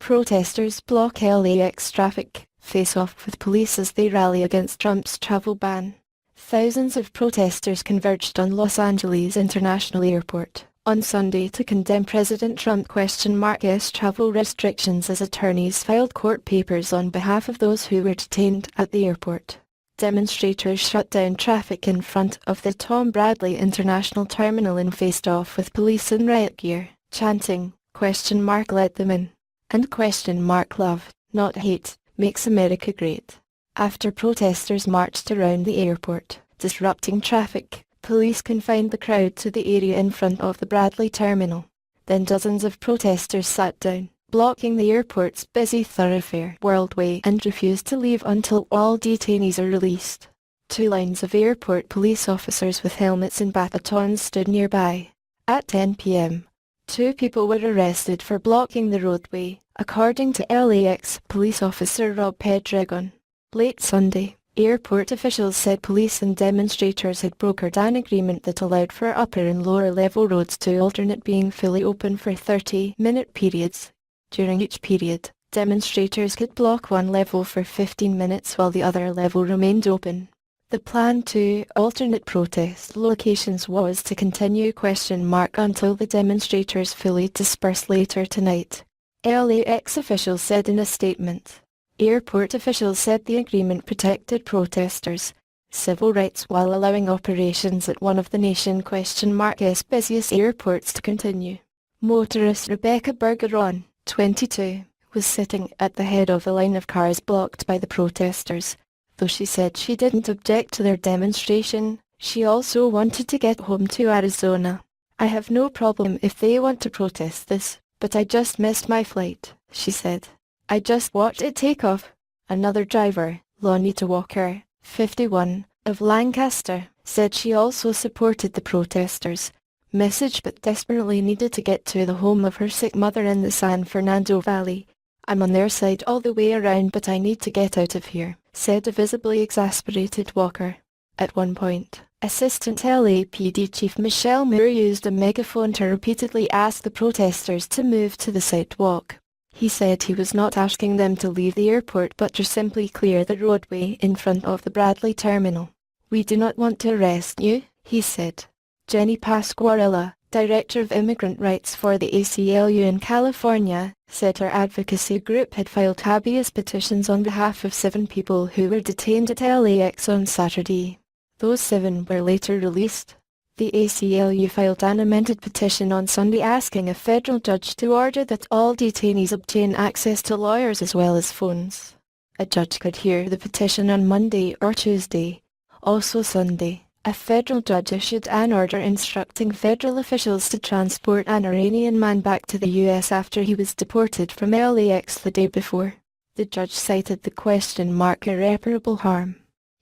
Protesters block LAX traffic, face off with police as they rally against Trump's travel ban. Thousands of protesters converged on Los Angeles International Airport on Sunday to condemn President Trump's travel restrictions as attorneys filed court papers on behalf of those who were detained at the airport. Demonstrators shut down traffic in front of the Tom Bradley International Terminal and faced off with police in riot gear, chanting, "Let them in," and "Love, not hate, makes America great." After protesters marched around the airport, disrupting traffic, police confined the crowd to the area in front of the Bradley terminal. Then dozens of protesters sat down, blocking the airport's busy thoroughfare Worldway, and refused to leave until all detainees are released. Two lines of airport police officers with helmets and batons stood nearby. At 10 p.m., 2 people were arrested for blocking the roadway, according to LAX police officer Rob Pedregon. Late Sunday, airport officials said police and demonstrators had brokered an agreement that allowed for upper and lower level roads to alternate being fully open for 30-minute periods. During each period, demonstrators could block one level for 15 minutes while the other level remained open. The plan to alternate protest locations was to continue until the demonstrators fully disperse later tonight. LAX officials said in a statement. Airport officials said the agreement protected protesters' civil rights while allowing operations at one of the nation's busiest airports to continue. Motorist Rebecca Bergeron, 22, was sitting at the head of a line of cars blocked by the protesters. Though she said she didn't object to their demonstration, she also wanted to get home to Arizona. "I have no problem if they want to protest this, but I just missed my flight," she said. "I just watched it take off." Another driver, Lonita Walker, 51, of Lancaster, said she also supported the protesters' message but desperately needed to get to the home of her sick mother in the San Fernando Valley. "I'm on their side all the way around but I need to get out of here," said a visibly exasperated Walker. At one point, Assistant LAPD Chief Michelle Moore used a megaphone to repeatedly ask the protesters to move to the sidewalk. He said he was not asking them to leave the airport but to simply clear the roadway in front of the Bradley terminal. "We do not want to arrest you," he said. Jenny Pasquarella, Director of Immigrant Rights for the ACLU in California, said her advocacy group had filed habeas petitions on behalf of 7 people who were detained at LAX on Saturday. Those 7 were later released. The ACLU filed an amended petition on Sunday asking a federal judge to order that all detainees obtain access to lawyers as well as phones. A judge could hear the petition on Monday or Tuesday. Also Sunday, a federal judge issued an order instructing federal officials to transport an Iranian man back to the U.S. after he was deported from LAX the day before. The judge cited the irreparable harm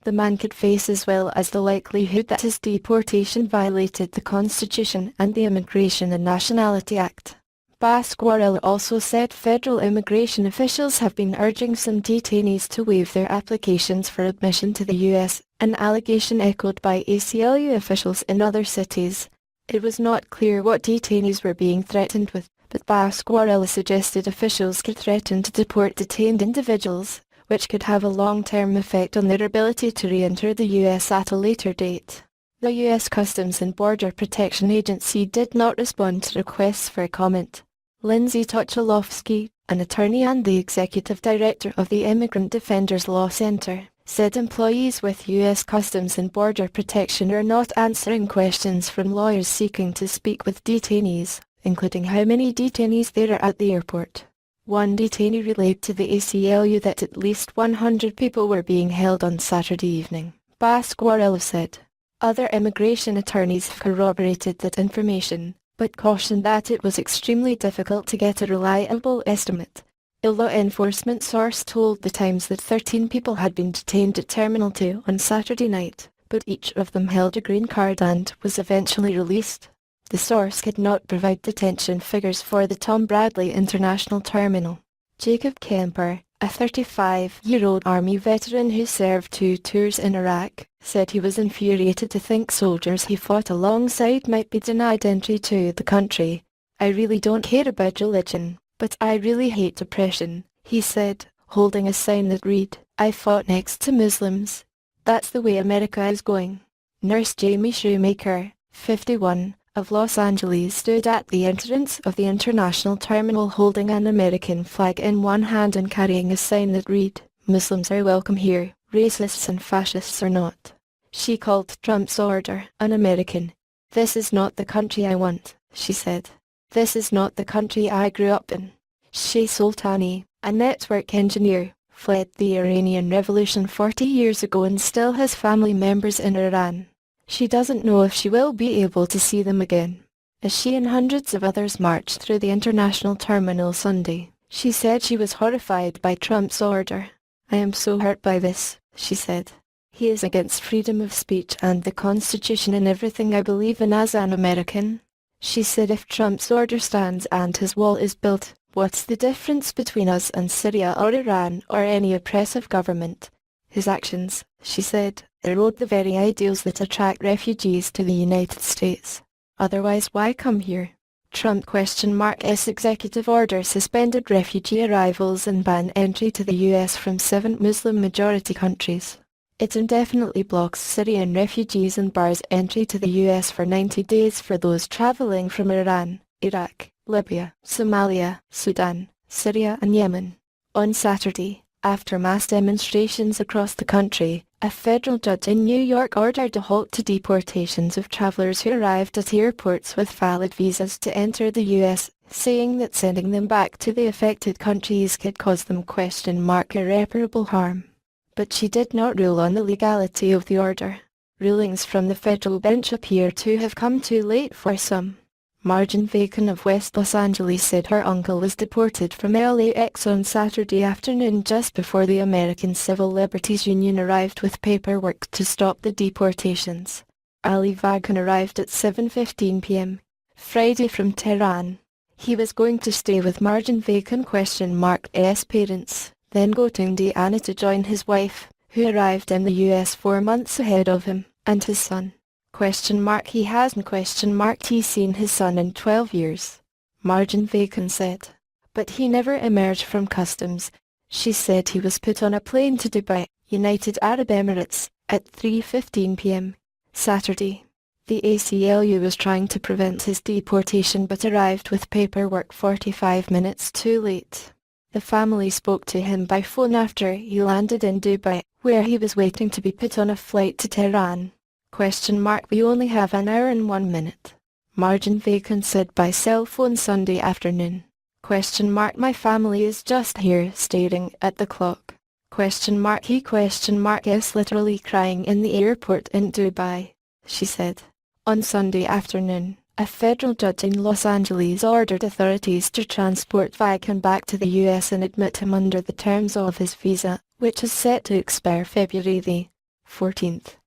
the man could face as well as the likelihood that his deportation violated the Constitution and the Immigration and Nationality Act. Pasquarella also said federal immigration officials have been urging some detainees to waive their applications for admission to the U.S., an allegation echoed by ACLU officials in other cities. It was not clear what detainees were being threatened with, but Pasquarella suggested officials could threaten to deport detained individuals, which could have a long-term effect on their ability to re-enter the U.S. at a later date. The U.S. Customs and Border Protection Agency did not respond to requests for comment. Lindsay Tochilovsky, an attorney and the executive director of the Immigrant Defenders Law Center, said employees with U.S. Customs and Border Protection are not answering questions from lawyers seeking to speak with detainees, including how many detainees there are at the airport. One detainee relayed to the ACLU that at least 100 people were being held on Saturday evening, Pasquarella said. Other immigration attorneys have corroborated that information, but cautioned that it was extremely difficult to get a reliable estimate. A law enforcement source told The Times that 13 people had been detained at Terminal 2 on Saturday night, but each of them held a green card and was eventually released. The source could not provide detention figures for the Tom Bradley International Terminal. Jacob Kemper, a 35-year-old Army veteran who served 2 tours in Iraq, said he was infuriated to think soldiers he fought alongside might be denied entry to the country. "I really don't care about religion, But I really hate oppression, he said, holding a sign that read, "I fought next to Muslims. That's the way America is going." Nurse Jamie Shoemaker, 51, of Los Angeles stood at the entrance of the international terminal holding an American flag in one hand and carrying a sign that read, "Muslims are welcome here, racists and fascists are not." She called Trump's order un-American. "This is not the country I want," she said. "This is not the country I grew up in." Sheh Soltani, a network engineer, fled the Iranian Revolution 40 years ago and still has family members in Iran. She doesn't know if she will be able to see them again. As she and hundreds of others marched through the international terminal Sunday, she said she was horrified by Trump's order. "I am so hurt by this," she said. "He is against freedom of speech and the Constitution and everything I believe in as an American." She said if Trump's order stands and his wall is built, what's the difference between us and Syria or Iran or any oppressive government? His actions, she said, erode the very ideals that attract refugees to the United States. Otherwise why come here? Trump?S executive order suspended refugee arrivals and banned entry to the US from 7 Muslim-majority countries. It indefinitely blocks Syrian refugees and bars entry to the US for 90 days for those traveling from Iran, Iraq, Libya, Somalia, Sudan, Syria and Yemen. On Saturday, after mass demonstrations across the country, a federal judge in New York ordered a halt to deportations of travelers who arrived at airports with valid visas to enter the US, saying that sending them back to the affected countries could cause them irreparable harm. But she did not rule on the legality of the order. Rulings from the federal bench appear to have come too late for some. Marjan Bacon of West Los Angeles said her uncle was deported from LAX on Saturday afternoon just before the American Civil Liberties Union arrived with paperwork to stop the deportations. Ali Vagan arrived at 7:15 p.m. Friday from Tehran. He was going to stay with Marjan Bacon?S parents, then go to Indiana to join his wife, who arrived in the US 4 months ahead of him, and his son. He hasn't?He's seen his son in 12 years. Marjan Bacon said. But he never emerged from customs. She said he was put on a plane to Dubai, United Arab Emirates, at 3:15 p.m. Saturday. The ACLU was trying to prevent his deportation but arrived with paperwork 45 minutes too late. The family spoke to him by phone after he landed in Dubai, where he was waiting to be put on a flight to Tehran. "We only have an hour and 1 minute," Marjan Bacon said by cell phone Sunday afternoon. "My family is just here staring at the clock." He?S literally crying in the airport in Dubai, she said. On Sunday afternoon, a federal judge in Los Angeles ordered authorities to transport Bacon back to the US and admit him under the terms of his visa, which is set to expire February the 14th.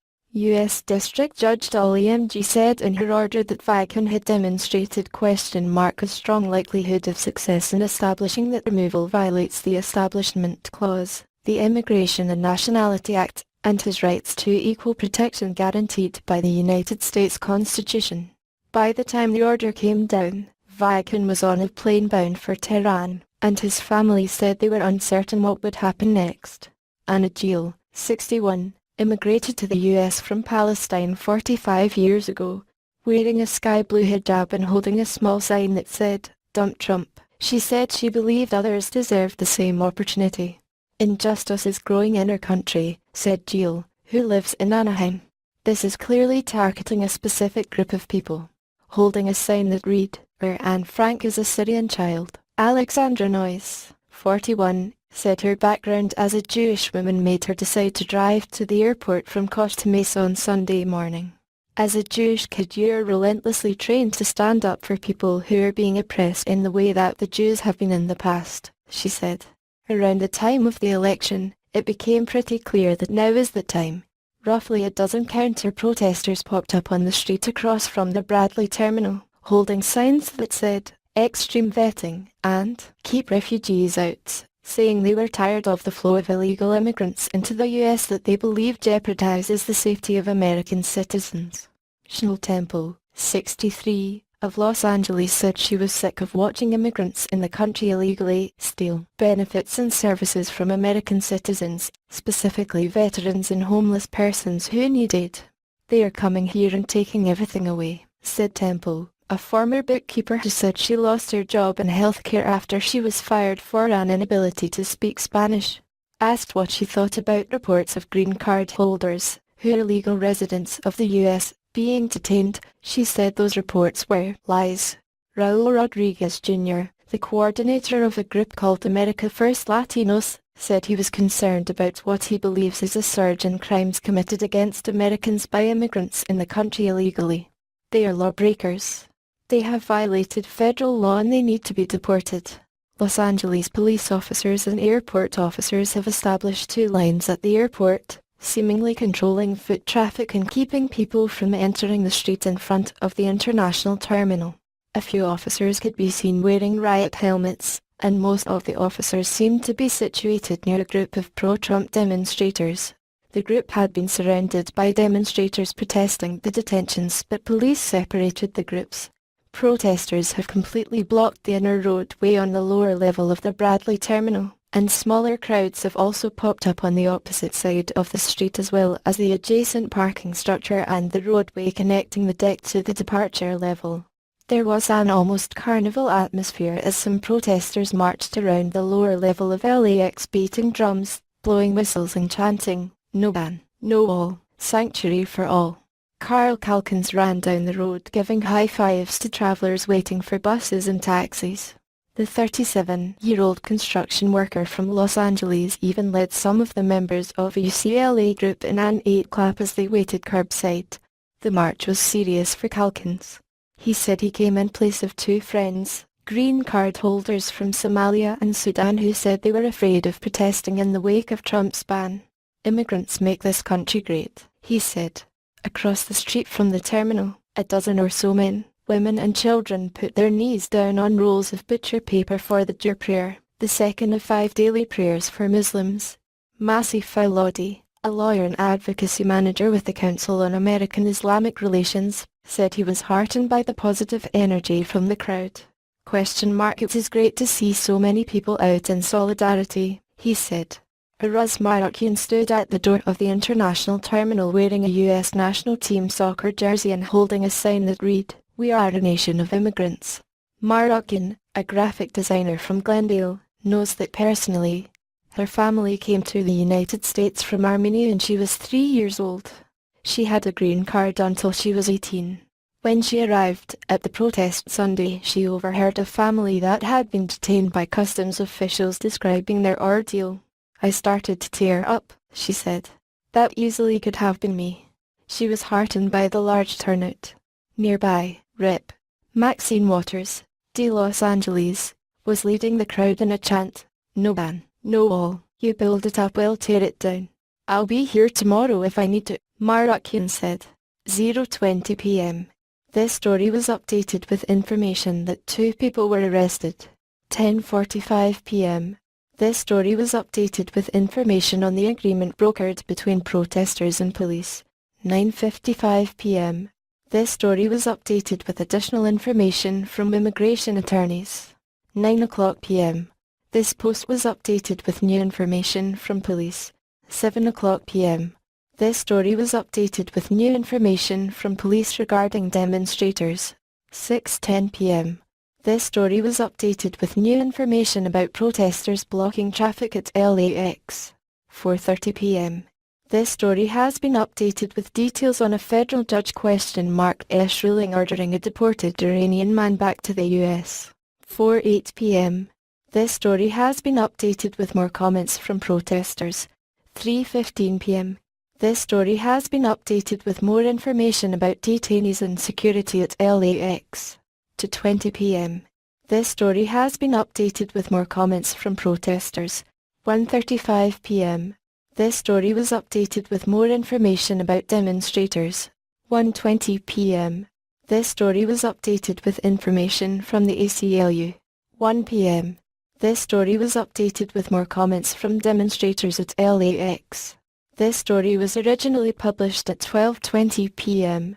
U.S. District Judge Dolly M.G. said in her order that Bacon had demonstrated a strong likelihood of success in establishing that removal violates the Establishment Clause, the Immigration and Nationality Act, and his rights to equal protection guaranteed by the United States Constitution. By the time the order came down, Bacon was on a plane bound for Tehran, and his family said they were uncertain what would happen next. Anna Gill, 61, immigrated to the US from Palestine 45 years ago, wearing a sky blue hijab and holding a small sign that said, "Dump Trump." She said she believed others deserved the same opportunity. "Injustice is growing in our country," said Jill, who lives in Anaheim. "This is clearly targeting a specific group of people." Holding a sign that read, "Where Anne Frank is a Syrian child," Alexandra Noyes, 41, said her background as a Jewish woman made her decide to drive to the airport from Costa Mesa on Sunday morning. "As a Jewish kid you are relentlessly trained to stand up for people who are being oppressed in the way that the Jews have been in the past," she said. Around the time of the election, it became pretty clear that now is the time. Roughly a dozen counter-protesters popped up on the street across from the Bradley terminal, holding signs that said, "Extreme vetting," and "Keep refugees out," saying they were tired of the flow of illegal immigrants into the US that they believe jeopardizes the safety of American citizens. Shmuel Temple, 63, of Los Angeles said she was sick of watching immigrants in the country illegally steal benefits and services from American citizens, specifically veterans and homeless persons who need aid. "They are coming here and taking everything away," said Temple, a former bookkeeper who said she lost her job in healthcare after she was fired for an inability to speak Spanish. Asked what she thought about reports of green card holders, who are legal residents of the U.S., being detained, she said those reports were lies. Raul Rodriguez Jr., the coordinator of a group called America First Latinos, said he was concerned about what he believes is a surge in crimes committed against Americans by immigrants in the country illegally. "They are lawbreakers. They have violated federal law and they need to be deported." Los Angeles police officers and airport officers have established 2 lines at the airport, seemingly controlling foot traffic and keeping people from entering the street in front of the international terminal. A few officers could be seen wearing riot helmets, and most of the officers seemed to be situated near a group of pro-Trump demonstrators. The group had been surrounded by demonstrators protesting the detentions, but police separated the groups. Protesters have completely blocked the inner roadway on the lower level of the Bradley terminal, and smaller crowds have also popped up on the opposite side of the street as well as the adjacent parking structure and the roadway connecting the deck to the departure level. There was an almost carnival atmosphere as some protesters marched around the lower level of LAX beating drums, blowing whistles and chanting, "No ban, no wall, sanctuary for all." Carl Calkins ran down the road giving high fives to travelers waiting for buses and taxis. The 37-year-old construction worker from Los Angeles even led some of the members of a UCLA group in an 8-clap as they waited curbside. The march was serious for Calkins. He said he came in place of 2 friends, green card holders from Somalia and Sudan, who said they were afraid of protesting in the wake of Trump's ban. "Immigrants make this country great," he said. Across the street from the terminal, a dozen or so men, women and children put their knees down on rolls of butcher paper for the Dur prayer, the second of 5 daily prayers for Muslims. Masih Faulodi, a lawyer and advocacy manager with the Council on American Islamic Relations, said he was heartened by the positive energy from the crowd. "It is great to see so many people out in solidarity," he said. Araz Marocchian stood at the door of the international terminal wearing a U.S. national team soccer jersey and holding a sign that read, "We are a nation of immigrants." Marocchian, a graphic designer from Glendale, knows that personally. Her family came to the United States from Armenia when she was 3 years old. She had a green card until she was 18. When she arrived at the protest Sunday, she overheard a family that had been detained by customs officials describing their ordeal. "I started to tear up," she said. "That easily could have been me." She was heartened by the large turnout. Nearby, Rep. Maxine Waters, de Los Angeles, was leading the crowd in a chant, "No ban, no wall, you build it up, we'll tear it down. I'll be here tomorrow if I need to," Marocchian said. 0:20 p.m. This story was updated with information that 2 people were arrested. 10:45 p.m. This story was updated with information on the agreement brokered between protesters and police. 9:55 p.m. This story was updated with additional information from immigration attorneys. 9:00 p.m. This post was updated with new information from police. 7:00 p.m. This story was updated with new information from police regarding demonstrators. 6:10 p.m. This story was updated with new information about protesters blocking traffic at LAX. 4:30 p.m. This story has been updated with details on a federal judge S ruling ordering a deported Iranian man back to the US. 4:08 p.m. This story has been updated with more comments from protesters. 3:15 p.m. This story has been updated with more information about detainees and security at LAX. To 20 p.m. This story has been updated with more comments from protesters. 1:35 p.m. This story was updated with more information about demonstrators. 1:20 p.m. This story was updated with information from the ACLU. 1 p.m. This story was updated with more comments from demonstrators at LAX. This story was originally published at 12:20 p.m.